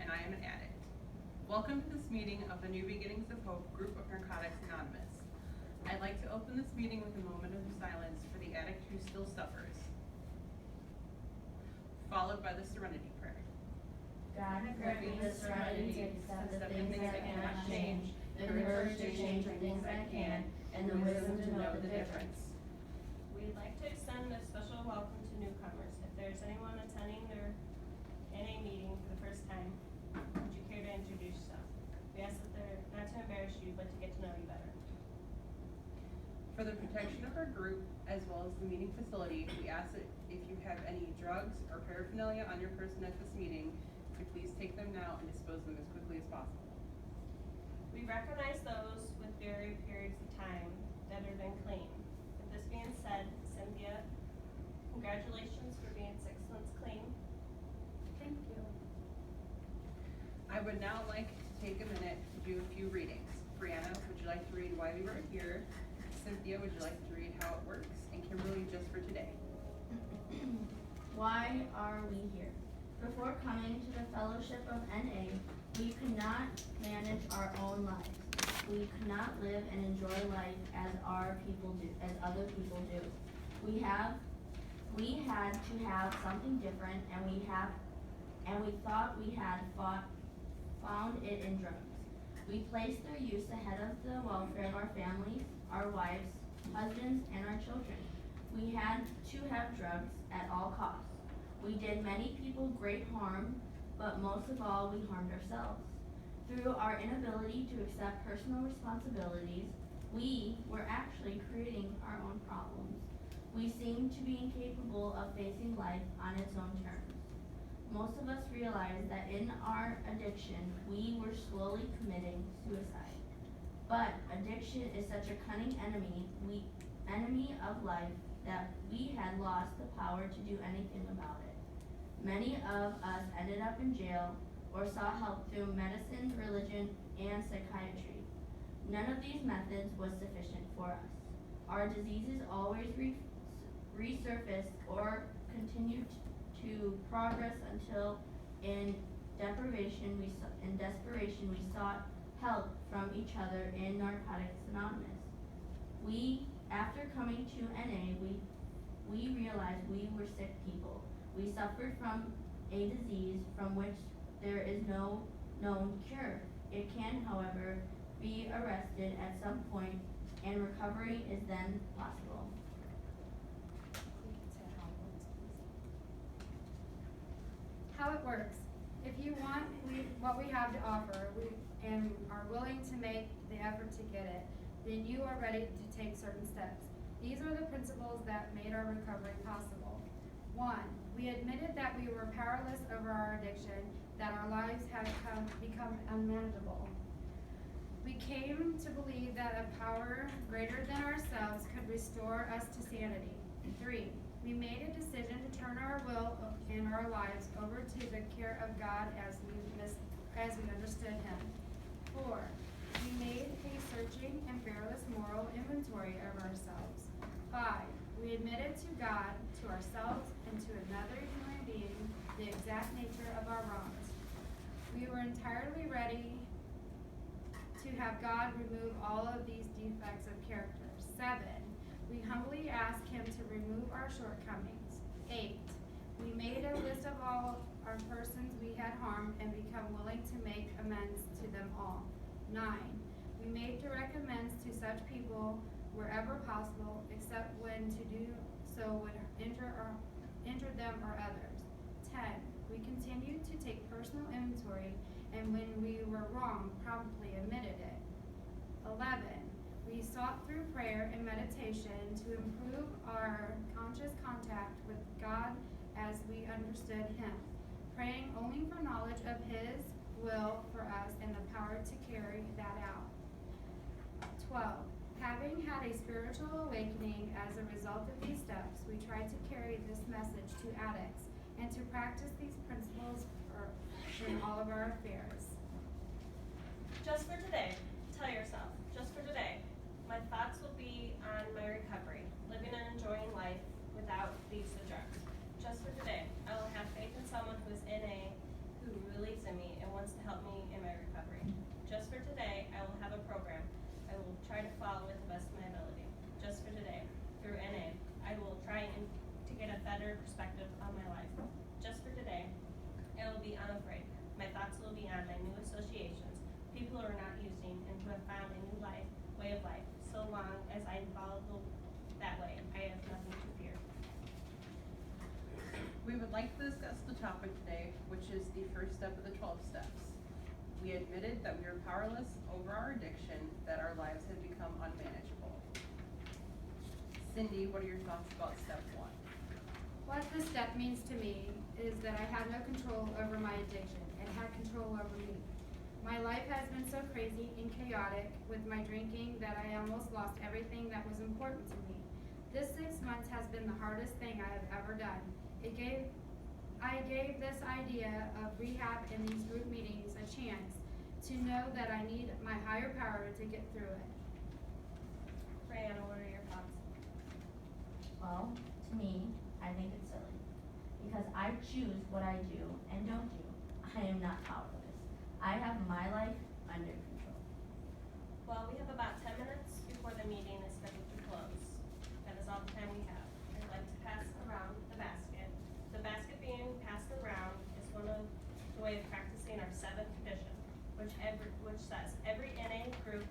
and I am an addict. Welcome to this meeting of the New Beginnings of Hope Group of Narcotics Anonymous. I'd like to open this meeting with a moment of silence for the addict who still suffers, followed by the Serenity Prayer. God, grant me the serenity to accept the things I cannot change, the courage to change the things I can, and the wisdom to know the difference. We'd like to extend a special welcome to newcomers. If there's anyone attending their NA meeting for the first time, would you care to introduce yourself? We ask that they're not to embarrass you, but to get to know you better. For the protection of our group, as well as the meeting facility, we ask that if you have any drugs or paraphernalia on your person at this meeting, to please take them now and dispose them as quickly as possible. We recognize those with varied periods of time that are been clean. With this being said, Cynthia, congratulations for being 6 months clean. Thank you. I would now like to take a minute to do a few readings. Brianna, would you like to read Why We Were Here? Cynthia, would you like to read How It Works? And Kimberly, Just for Today. Why are we here? Before coming to the fellowship of NA, we could not manage our own lives. We could not live and enjoy life as other people do. We had to have something different, and we thought we had found it in drugs. We placed their use ahead of the welfare of our families, our wives, husbands, and our children. We had to have drugs at all costs. We did many people great harm, but most of all, we harmed ourselves. Through our inability to accept personal responsibilities, we were actually creating our own problems. We seemed to be incapable of facing life on its own terms. Most of us realized that in our addiction, we were slowly committing suicide. But addiction is such a cunning enemy of life, that we had lost the power to do anything about it. Many of us ended up in jail or sought help through medicine, religion, and psychiatry. None of these methods was sufficient for us. Our diseases always resurfaced or continued to progress until in desperation we sought help from each other in Narcotics Anonymous. After coming to NA, we realized we were sick people. We suffered from a disease from which there is no known cure. It can, however, be arrested at some point, and recovery is then possible. How it works. If you want what we have to offer and are willing to make the effort to get it, then you are ready to take certain steps. These are the principles that made our recovery possible. 1. We admitted that we were powerless over our addiction, that our lives had become unmanageable. We came to believe that a power greater than ourselves could restore us to sanity. 3. We made a decision to turn our will and our lives over to the care of God as we understood Him. 4. We made a searching and fearless moral inventory of ourselves. 5. We admitted to God, to ourselves, and to another human being the exact nature of our wrongs. We were entirely ready to have God remove all of these defects of character. 7. We humbly asked Him to remove our shortcomings. 8. We made a list of all our persons we had harmed and become willing to make amends to them all. 9. We made direct amends to such people wherever possible, except when to do so would injure them or others. 10. We continued to take personal inventory, and when we were wrong, promptly admitted it. 11. We sought through prayer and meditation to improve our conscious contact with God as we understood Him, praying only for knowledge of His will for us and the power to carry that out. 12. Having had a spiritual awakening as a result of these steps, we tried to carry this message to addicts and to practice these principles in all of our affairs. Just for today, tell yourself, just for today, my thoughts will be on my recovery, living and enjoying life without these drugs. Just for today, I will have faith in someone who is NA, who believes in me and wants perspective on my life. Just for today, I will be unafraid. My thoughts will be on my new associations, people who are not using and who have found a new way of life. So long as I follow that way, I have nothing to fear. We would like to discuss the topic today, which is the first step of the 12 steps. We admitted that we are powerless over our addiction, that our lives had become unmanageable. Cindy, what are your thoughts about step 1? What this step means to me is that I had no control over my addiction. It had control over me. My life has been so crazy and chaotic with my drinking that I almost lost everything that was important to me. This 6 months has been the hardest thing I have ever done. I gave this idea of rehab and these group meetings a chance to know that I need my higher power to get through it. Brianna, what are your thoughts? Well, to me, I think it's silly. Because I choose what I do and don't do. I am not powerless. I have my life under control. Well, we have about 10 minutes before the meeting is scheduled to close. That is all the time we have. I'd like to pass around the basket. The basket being passed around is one of the way of practicing our 7th tradition, which says every NA group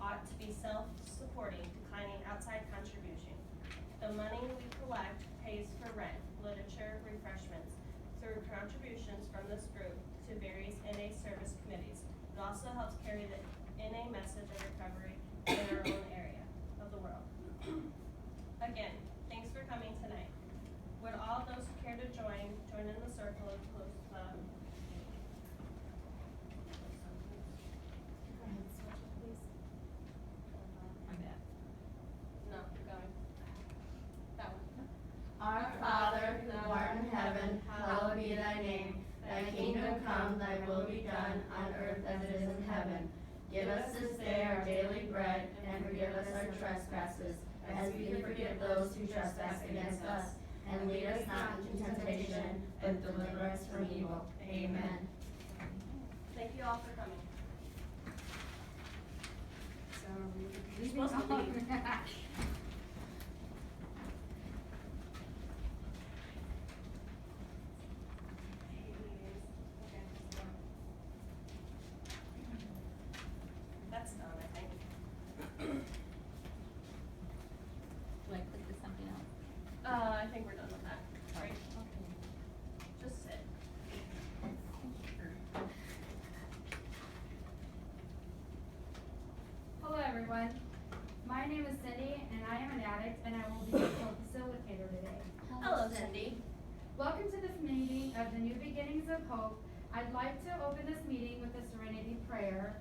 ought to be self-supporting, declining outside contribution. The money we collect pays for rent, literature, refreshments, through contributions from this group to various NA service committees. It also helps carry the NA message of recovery in our own area of the world. Again, thanks for coming tonight. Would all those who care to join in the circle and close the No, keep going. That one. Our Father, who art in heaven, hallowed be thy name. Thy kingdom come, thy will be done, on earth as it is in heaven. Give us this day our daily bread, and forgive us our trespasses, as we forgive those who trespass against us. And lead us not into temptation, but deliver us from evil. Amen. Thank you all for coming. So we're You're supposed to leave. That's done, I think. Do I click to something else? I think we're done with that, right? Just sit. Hello, everyone. My name is Cindy, and I am an addict, and I will be your facilitator today. Hello, Cindy. Welcome to this meeting of the New Beginnings of Hope. I'd like to open this meeting with a serenity prayer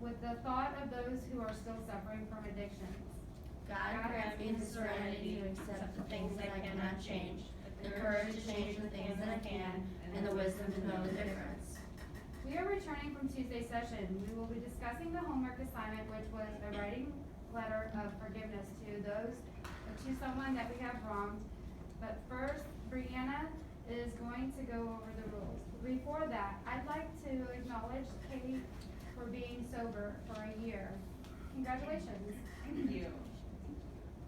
with the thought of those who are still suffering from addictions. God grant me the serenity to accept the things that I cannot change, the courage to change the things that I can, and the wisdom to know the difference. We are returning from Tuesday's session. We will be discussing the homework assignment, which was a writing letter of forgiveness to someone that we have wronged. But first, Brianna is going to go over the rules. Before that, I'd like to acknowledge Katie for being sober for a year. Congratulations. Thank you.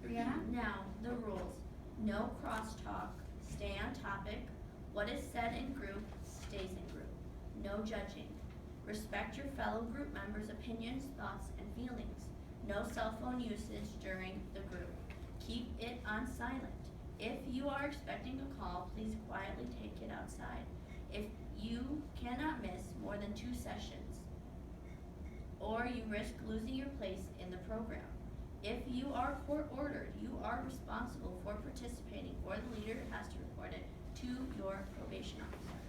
Brianna? Now, the rules. No crosstalk. Stay on topic. What is said in group stays in group. No judging. Respect your fellow group members' opinions, thoughts, and feelings. No cell phone usage during the group. Keep it on silent. If you are expecting a call, please quietly take it outside. If you cannot miss more than 2 sessions, or you risk losing your place in the program. If you are court ordered, you are responsible for participating, or the leader has to report it to your probation officer.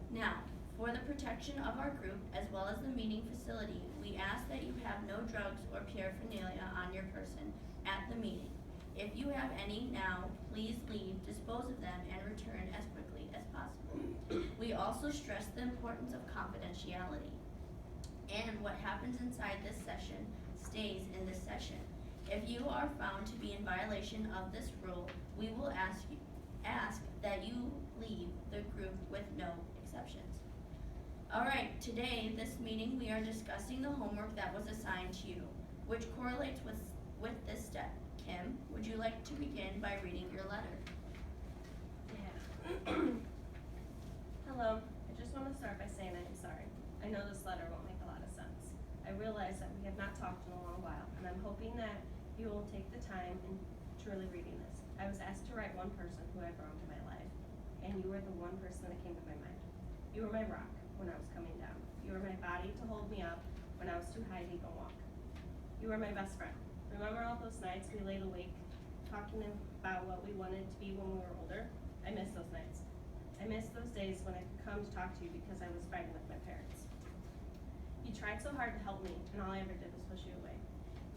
Now, for the protection of our group, as well as the meeting facility, we ask that you have no drugs or paraphernalia on your person at the meeting. If you have any now, please leave, dispose of them, and return as quickly as possible. We also stress the importance of confidentiality. And what happens inside this session stays in this session. If you are found to be in violation of this rule, we will ask that you leave the group with no exceptions. Alright, today, this meeting, we are discussing the homework that was assigned to you, which correlates with this step. Kim, would you like to begin by reading your letter? truly reading this. I was asked to write one person who I've wronged in my life, and you were the one person that came to my mind. You were my rock when I was coming down. You were my body to hold me up when I was too high to even walk. You were my best friend. Remember all those nights we laid awake talking about what we wanted to be when we were older? I miss those nights. I miss those days when I could come to talk to you because I was fighting with my parents. You tried so hard to help me, and all I ever did was push you away.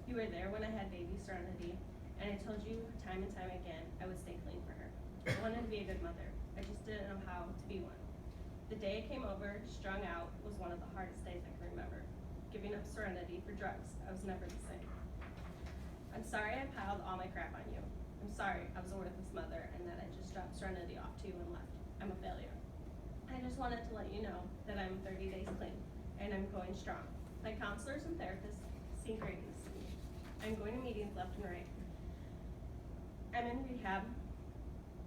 You were there when I had baby Serenity, and I told you time and time again I would stay clean for her. I wanted to be a good mother. I just didn't know how to be one. The day I came over, strung out, was one of the hardest days I can remember. Giving up Serenity for drugs, I was never the same. I'm sorry I piled all my crap on you. I'm sorry I was a worthless mother and that I just dropped Serenity off to you and left. I'm a failure. I just wanted to let you know that I'm 30 days clean and I'm going strong. My counselors and therapists see greatness in me. I'm going to meetings left and right. I'm in rehab.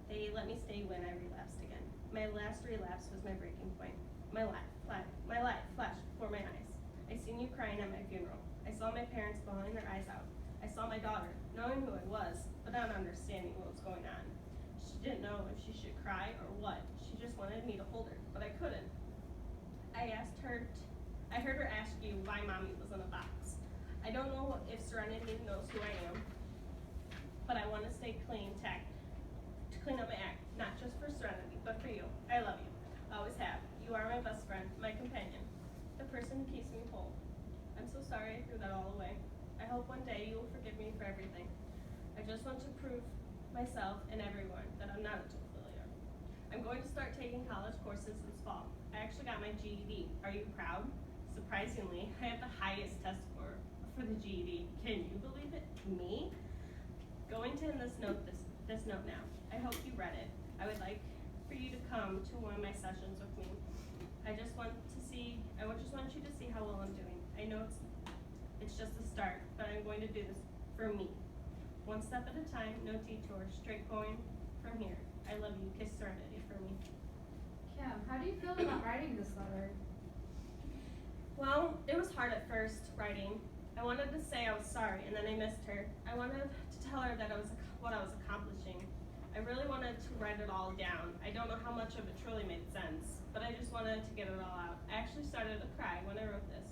They let me stay when I relapsed again. My last relapse was my breaking point. My life flashed before my eyes. I seen you crying at my funeral. I saw my parents bawling their eyes out. I saw my daughter, knowing who I was, but not understanding what was going on. She didn't know if she should cry or what. She just wanted me to hold her, but I couldn't. I heard her ask you why mommy was in a box. I don't know if Serenity knows who I am, but I want to stay clean, to clean up my act, not just for Serenity, but for you. I love you. Always have. You are my best friend, my companion, the person who keeps me whole. I'm so sorry I threw that all away. I hope one day you will forgive me for everything. I just want to prove myself and everyone that I'm not a total failure. I'm going to start taking college courses this fall. I actually got my GED. Are you proud? Surprisingly, I have the highest test score for the GED. Can you believe it? Me? Going to end this note now. I hope you read it. I would like for you to come to one of my sessions with me. I just want you to see how well I'm doing. I know it's just the start, but I'm going to do this for me. One step at a time, no detour, straight going from here. I love you. Kiss Serenity for me. Kim, how do you feel about writing this letter? Well, it was hard at first writing. I wanted to say I was sorry, and then I missed her. I wanted to tell her that what I was accomplishing. I really wanted to write it all down. I don't know how much of it truly made sense, but I just wanted to get it all out. I actually started to cry when I wrote this.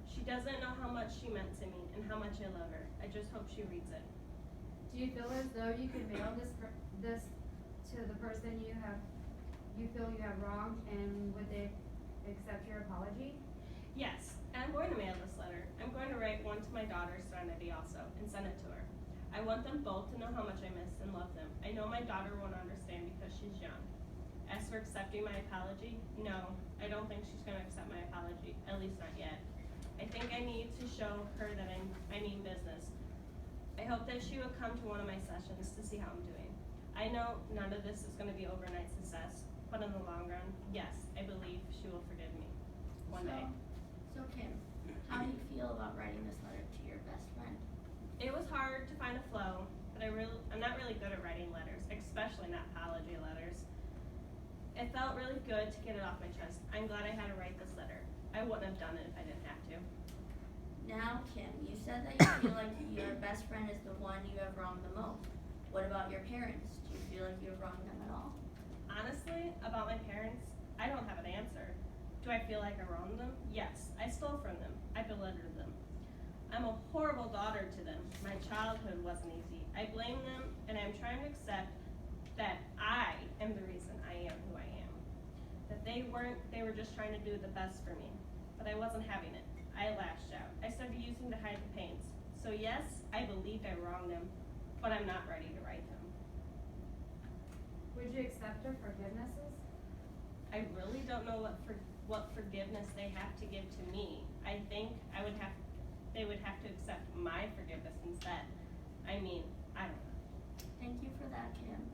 She doesn't know how much she meant to me and how much I love her. I just hope she reads it. Do you feel as though you could mail this to the person you feel you have wronged, and would they accept your apology? Yes, and I'm going to mail this letter. I'm going to write one to my daughter, Serenity, also, and send it to her. I want them both to know how much I miss and love them. I know my daughter won't understand because she's young. As for accepting my apology, no, I don't think she's going to accept my apology, at least not yet. I think I need to show her that I mean business. I hope that she will come to one of my sessions to see how I'm doing. I know none of this is going to be overnight success, but in the long run, yes, I believe she will forgive me one day. So Kim, how do you feel about writing this letter to your best friend? It was hard to find a flow, but I'm not really good at writing letters, especially not apology letters. It felt really good to get it off my chest. I'm glad I had to write this letter. I wouldn't have done it if I didn't have to. Now, Kim, you said that you feel like your best friend is the one you have wronged the most. What about your parents? Do you feel like you have wronged them at all? Honestly, about my parents, I don't have an answer. Do I feel like I wronged them? Yes. I stole from them. I belittled them. I'm a horrible daughter to them. My childhood wasn't easy. I blame them, and I'm trying to accept that I am the reason I am who I am. That they were just trying to do the best for me. But I wasn't having it. I lashed out. I started using to hide the pains. So yes, I believed I wronged them, but I'm not ready to write them. Would you accept their forgivenesses? I really don't know what forgiveness they have to give to me. I think they would have to accept my forgiveness instead. I mean, I don't know. Thank you for that, Kim.